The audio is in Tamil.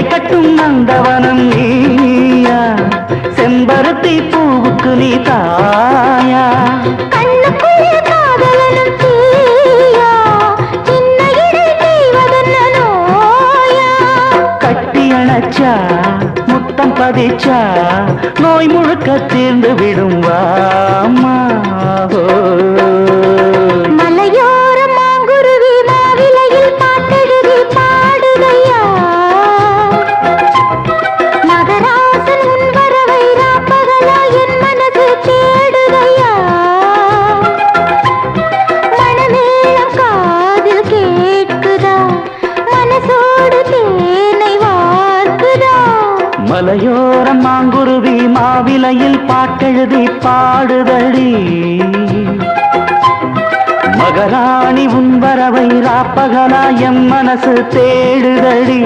சிலை கட்டும் நந்தவனம் நீயா, செம்பருத்தி பூவுக்கு நீ தாயா. கண்ணுக்குள்ளே காதலனும் தீயா, சின்ன இடை செய்வதென்ன நோயா. கட்டி அணைச்சா முத்தம் பதிச்சா நோய் முழுக்க தீர்ந்து விடும் வாமா. மலையோர மாங்குருவி மாவிலையில் பாட்டெழுதி பாடுதையா, மகராசன் உன் வரவை ராப்பகலா என் மனது தேடுதையா. மணமேளம் காதில் கேட்குதா, மனசோடு தேனை வார்க்குதா. மலையோரம் மாங்குருவி மாவிலையில் பாட்டெழுதி பாடுதடி, மகராணி உன் வரவை ராப்பகலா எம் மனசு தேடுதடி.